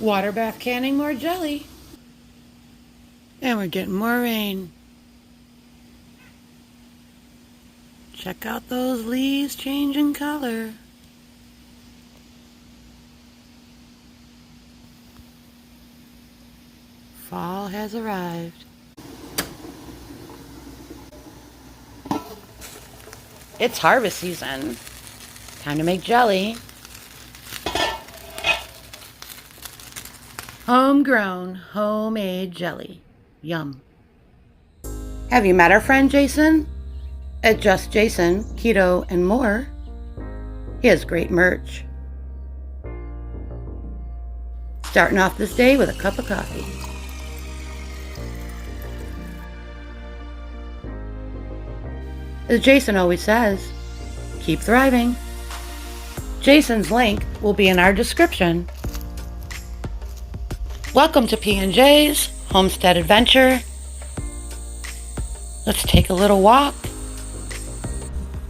Water bath canning more jelly. And we're getting more rain. Check out those leaves changing color. Fall has arrived. It's harvest season. Time to make jelly. Homegrown, homemade jelly. Yum. Have you met our friend Jason? At Just Jason, Keto, and more. He has great merch. Starting off this day with a cup of coffee. As Jason always says, keep thriving. Jason's link will be in our description. Welcome to P&Js Homestead Adventure. Let's take a little walk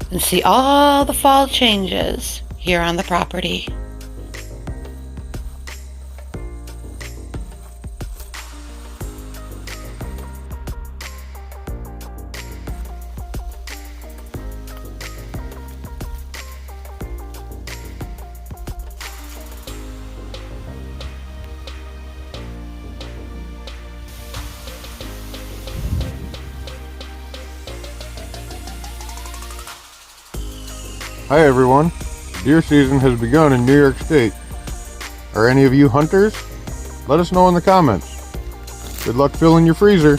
and see all the fall changes here on the property. Hi everyone, deer season has begun in New York State. Are any of you hunters? Let us know in the comments. Good luck filling your freezer.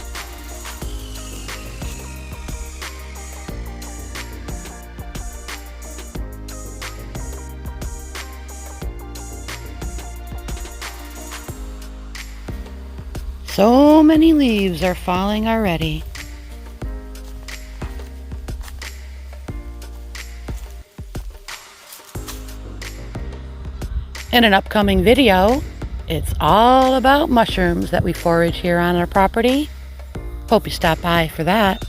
So many leaves are falling already. In an upcoming video, it's all about mushrooms that we forage here on our property. Hope you stop by for that.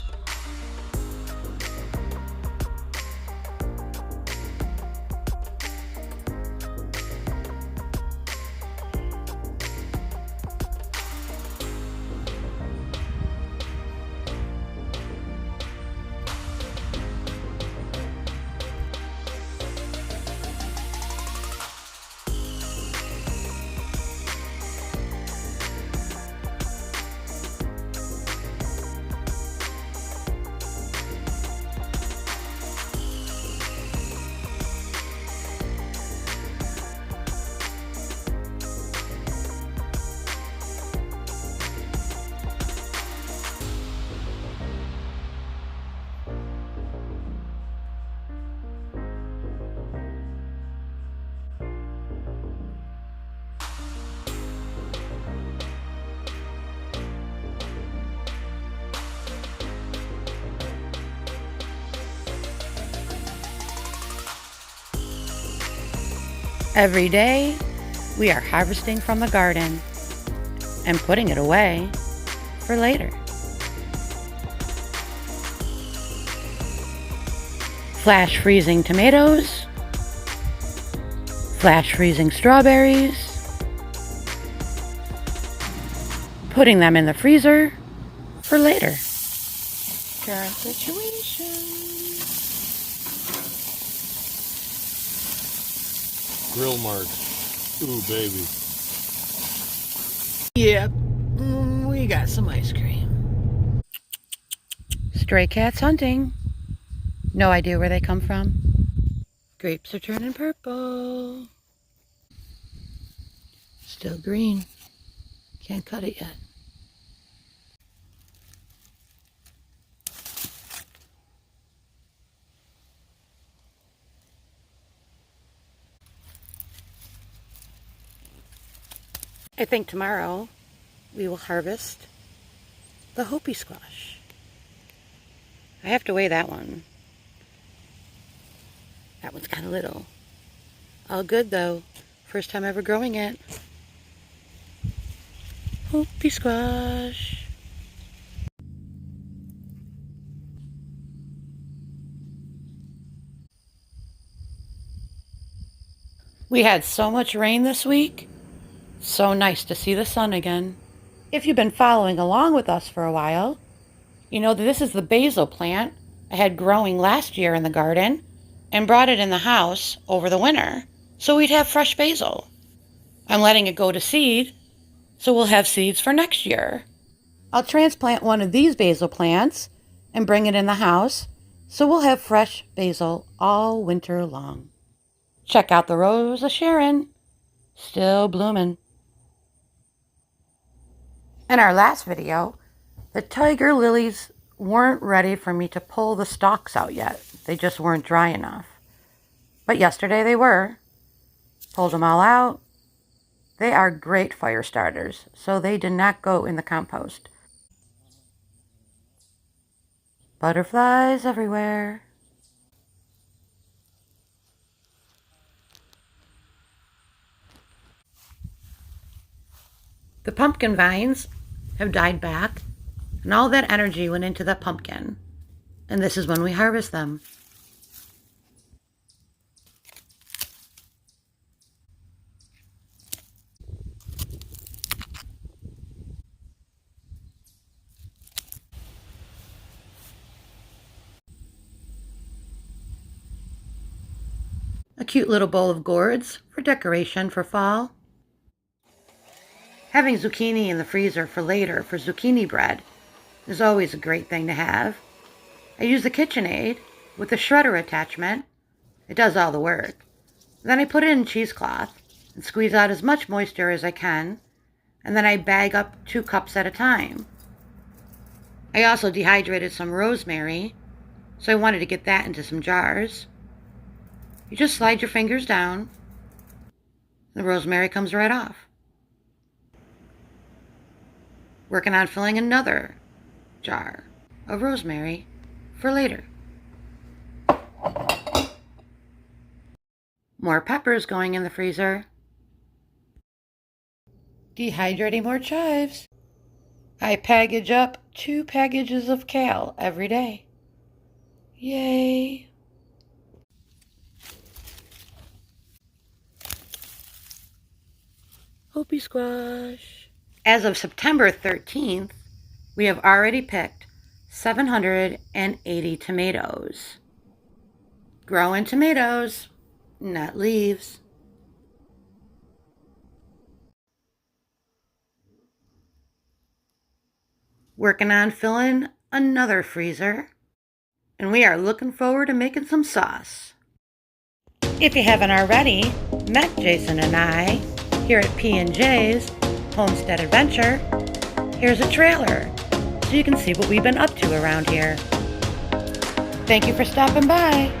Every day, we are harvesting from the garden and putting it away for later. Flash freezing tomatoes, flash freezing strawberries, putting them in the freezer for later. Current situation. Grill marks. Ooh, baby. Yep, we got some ice cream. Stray cats hunting. No idea where they come from. Grapes are turning purple. Still green. Can't cut it yet. I think tomorrow we will harvest the Hopi squash. I have to weigh that one. That one's kind of little. All good though. First time ever growing it. Hopi squash. We had so much rain this week. So nice to see the sun again. If you've been following along with us for a while, you know that this is the basil plant I had growing last year in the garden and brought it in the house over the winter so we'd have fresh basil. I'm letting it go to seed so we'll have seeds for next year. I'll transplant one of these basil plants and bring it in the house so we'll have fresh basil all winter long. Check out the Rose of Sharon, still blooming. In our last video, the tiger lilies weren't ready for me to pull the stalks out yet. They just weren't dry enough. But yesterday they were. Pulled them all out. They are great fire starters, so they did not go in the compost. Butterflies everywhere. The pumpkin vines have died back, and all that energy went into the pumpkin. And this is when we harvest them. A cute little bowl of gourds for decoration for fall. Having zucchini in the freezer for later for zucchini bread is always a great thing to have. I use the KitchenAid with the shredder attachment. It does all the work. Then I put it in cheesecloth and squeeze out as much moisture as I can, and then I bag up 2 cups at a time. I also dehydrated some rosemary, so I wanted to get that into some jars. You just slide your fingers down, the rosemary comes right off. Working on filling another jar of rosemary for later. More peppers going in the freezer. Dehydrating more chives. I package up 2 packages of kale every day. Yay! Hopi squash. As of September 13th, we have already picked 780 tomatoes. Growing tomatoes, not leaves. Working on filling another freezer, and we are looking forward to making some sauce. If you haven't already met Jason and I here at P&Js Homestead Adventure, here's a trailer so you can see what we've been up to around here. Thank you for stopping by.